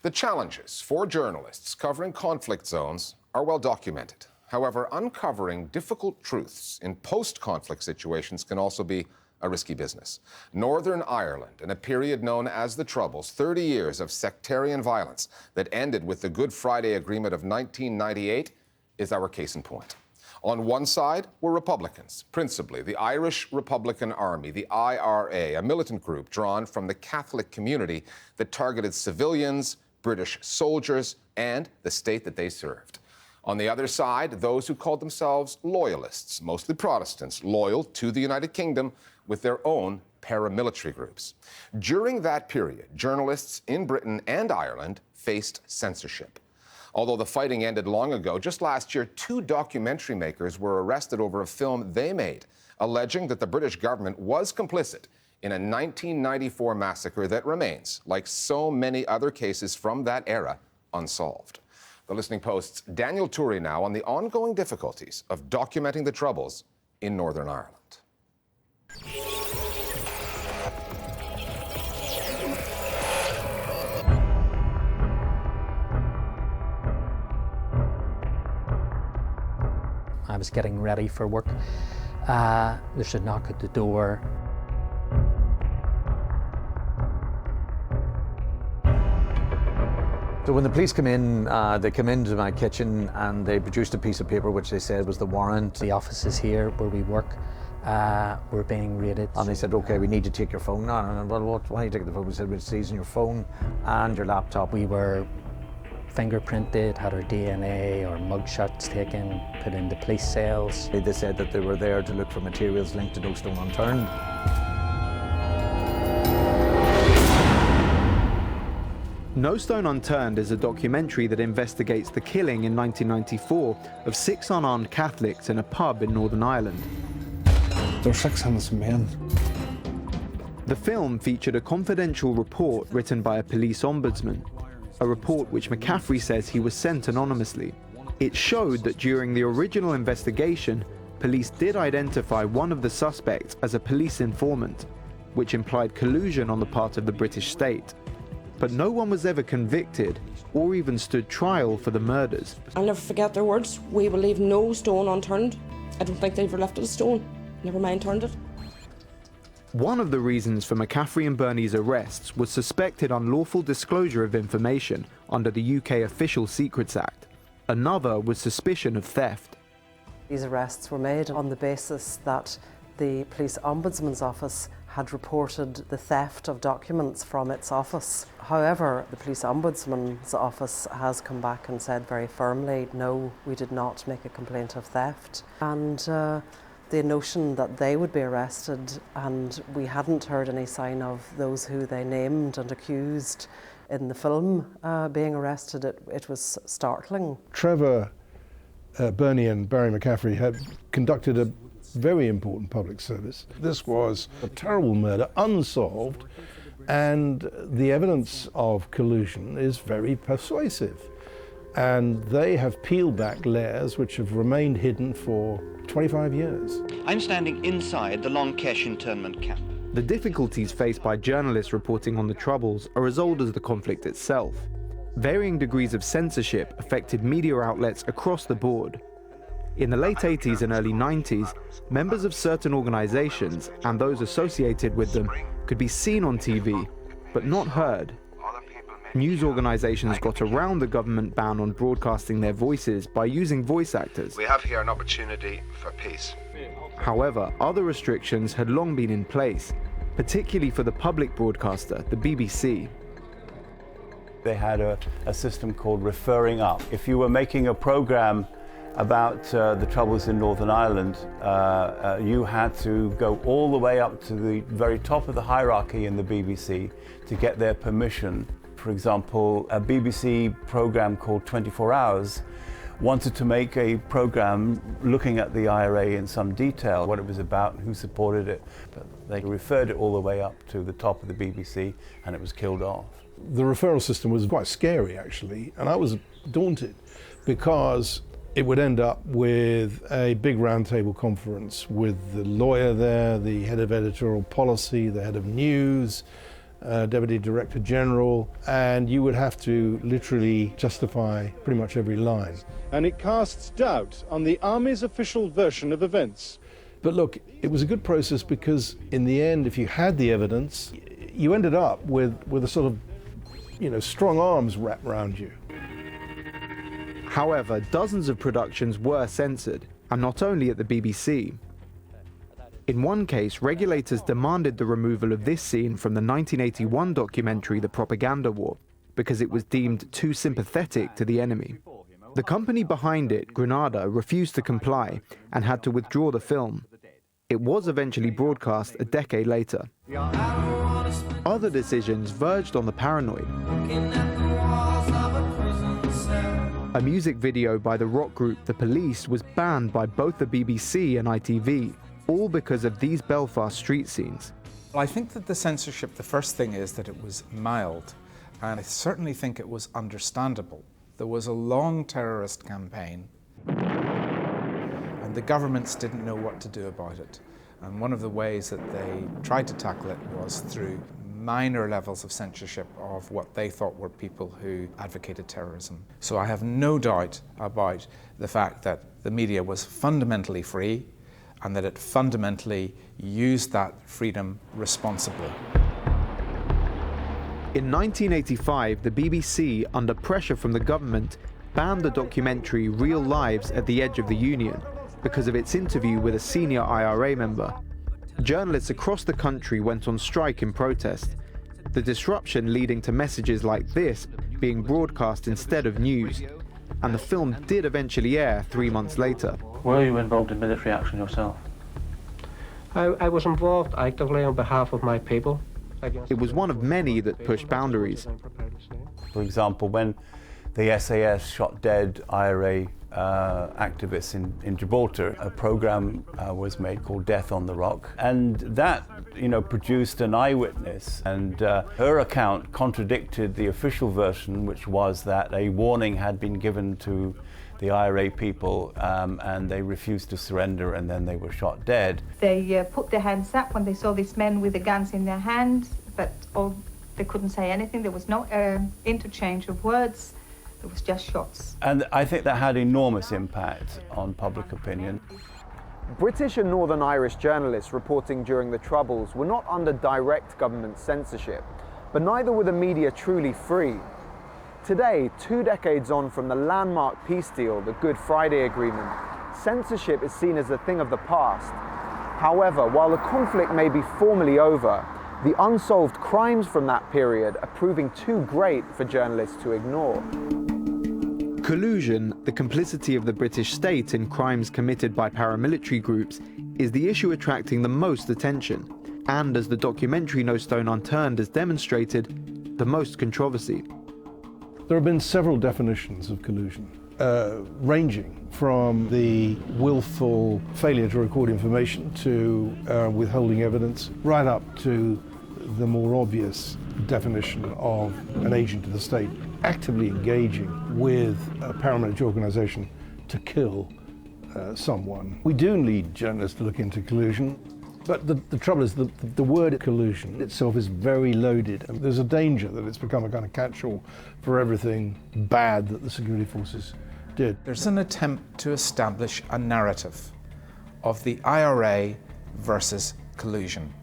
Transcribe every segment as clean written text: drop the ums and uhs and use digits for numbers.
The challenges for journalists covering conflict zones are well documented. However, uncovering difficult truths in post-conflict situations can also be a risky business. Northern Ireland, in a period known as the Troubles, 30 years of sectarian violence that ended with the Good Friday Agreement of 1998, is our case in point. On one side were Republicans, principally the Irish Republican Army, the IRA, a militant group drawn from the Catholic community that targeted civilians, British soldiers, and the state that they served. On the other side, those who called themselves loyalists, mostly Protestants, loyal to the United Kingdom with their own paramilitary groups. During that period, journalists in Britain and Ireland faced censorship. Although the fighting ended long ago, just last year, 2 documentary makers were arrested over a film they made, alleging that the British government was complicit in a 1994 massacre that remains, like so many other cases from that era, unsolved. The Listening Post's Daniel Turi now on the ongoing difficulties of documenting the Troubles in Northern Ireland. I was getting ready for work. There's a knock at the door. So when the police come in, they come into my kitchen and they produced a piece of paper which they said was the warrant. The office is here where we work. We're being raided. And they said, okay, we need to take your phone now. And I said, well, why are you taking the phone? We said, we're seizing your phone and your laptop. We were fingerprinted, had our DNA or mugshots taken, put into police cells. They said that they were there to look for materials linked to No Stone Unturned. No Stone Unturned is a documentary that investigates the killing in 1994 of 6 unarmed Catholics in a pub in Northern Ireland. There were 6 innocent men. The film featured a confidential report written by a police ombudsman, a report which McCaffrey says he was sent anonymously. It showed that during the original investigation, police did identify one of the suspects as a police informant, which implied collusion on the part of the British state. But no one was ever convicted or even stood trial for the murders. I'll never forget their words. We will leave no stone unturned. I don't think they ever left a stone. Never mind turned it. One of the reasons for McCaffrey and Birney's arrests was suspected unlawful disclosure of information under the UK Official Secrets Act. Another was suspicion of theft. These arrests were made on the basis that the Police Ombudsman's Office had reported the theft of documents from its office. However, the Police Ombudsman's Office has come back and said very firmly, no, we did not make a complaint of theft. And the notion that they would be arrested and we hadn't heard any sign of those who they named and accused in the film being arrested, it was startling. Trevor, Birney and Barry McCaffrey had conducted a very important public service. This was a terrible murder, unsolved, and the evidence of collusion is very persuasive. And they have peeled back layers which have remained hidden for 25 years. I'm standing inside the Loughinisland internment camp. The difficulties faced by journalists reporting on the Troubles are as old as the conflict itself. Varying degrees of censorship affected media outlets across the board. In the late 80s and early 90s, members of certain organizations and those associated with them could be seen on TV, but not heard. News organizations got around the government ban on broadcasting their voices by using voice actors. We have here an opportunity for peace. However, other restrictions had long been in place, particularly for the public broadcaster, the BBC. They had a system called referring up. If you were making a program about the Troubles in Northern Ireland, you had to go all the way up to the very top of the hierarchy in the BBC to get their permission. For example, a BBC program called 24 Hours wanted to make a program looking at the IRA in some detail, what it was about, who supported it, but they referred it all the way up to the top of the BBC and it was killed off. The referral system was quite scary, actually, and I was daunted because it would end up with a big roundtable conference with the lawyer there, the head of editorial policy, the head of news, Deputy Director General, and you would have to literally justify pretty much every line. And it casts doubt on the Army's official version of events. But look, it was a good process because in the end, if you had the evidence, you ended up with a sort of, strong arms wrapped around you. However, dozens of productions were censored, and not only at the BBC. In one case, regulators demanded the removal of this scene from the 1981 documentary The Propaganda War because it was deemed too sympathetic to the enemy. The company behind it, Granada, refused to comply and had to withdraw the film. It was eventually broadcast a decade later. Other decisions verged on the paranoid. A music video by the rock group The Police was banned by both the BBC and ITV, all because of these Belfast street scenes. I think that the censorship, the first thing is that it was mild, and I certainly think it was understandable. There was a long terrorist campaign, and the governments didn't know what to do about it. And one of the ways that they tried to tackle it was through minor levels of censorship of what they thought were people who advocated terrorism. So I have no doubt about the fact that the media was fundamentally free and that it fundamentally used that freedom responsibly. In 1985, the BBC, under pressure from the government, banned the documentary Real Lives at the Edge of the Union because of its interview with a senior IRA member. Journalists across the country went on strike in protest, the disruption leading to messages like this being broadcast instead of news, and the film did eventually air 3 months later. Were you involved in military action yourself? I was involved actively on behalf of my people. It was one of many that pushed boundaries. For example, when the SAS shot dead IRA activists in Gibraltar, a program was made called Death on the Rock, and that produced an eyewitness, and her account contradicted the official version, which was that a warning had been given to the IRA people and they refused to surrender, and then they were shot dead. They put their hands up when they saw these men with the guns in their hands, but they couldn't say anything. There was no interchange of words. It was just shots. And I think that had enormous impact on public opinion. British and Northern Irish journalists reporting during the Troubles were not under direct government censorship, but neither were the media truly free. Today, 2 decades on from the landmark peace deal, the Good Friday Agreement, censorship is seen as a thing of the past. However, while the conflict may be formally over, the unsolved crimes from that period are proving too great for journalists to ignore. Collusion, the complicity of the British state in crimes committed by paramilitary groups, is the issue attracting the most attention, and as the documentary No Stone Unturned has demonstrated, the most controversy. There have been several definitions of collusion, ranging from the willful failure to record information to withholding evidence, right up to the more obvious definition of an agent of the state actively engaging with a paramilitary organization to kill someone. We do need journalists to look into collusion, but the trouble is the word collusion itself is very loaded, and there's a danger that it's become a kind of catch-all for everything bad that the security forces did. There's an attempt to establish a narrative of the IRA versus collusion.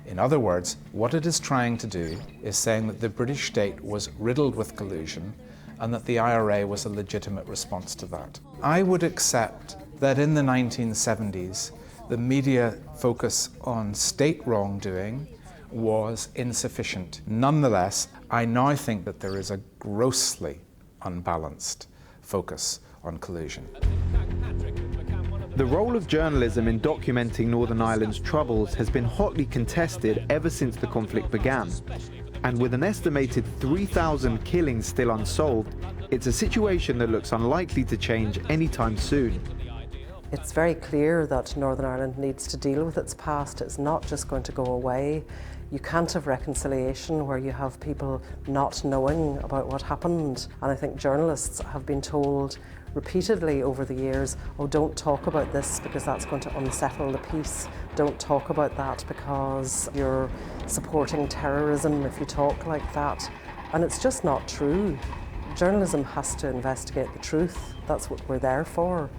In other words, what it is trying to do is saying that the British state was riddled with collusion and that the IRA was a legitimate response to that. I would accept that in the 1970s, the media focus on state wrongdoing was insufficient. Nonetheless, I now think that there is a grossly unbalanced focus on collusion. The role of journalism in documenting Northern Ireland's troubles has been hotly contested ever since the conflict began. And with an estimated 3,000 killings still unsolved, it's a situation that looks unlikely to change anytime soon. It's very clear that Northern Ireland needs to deal with its past. It's not just going to go away. You can't have reconciliation where you have people not knowing about what happened. And I think journalists have been told repeatedly over the years, oh, don't talk about this because that's going to unsettle the peace. don't talk about that because you're supporting terrorism if you talk like that. And it's just not true. Journalism has to investigate the truth. That's what we're there for.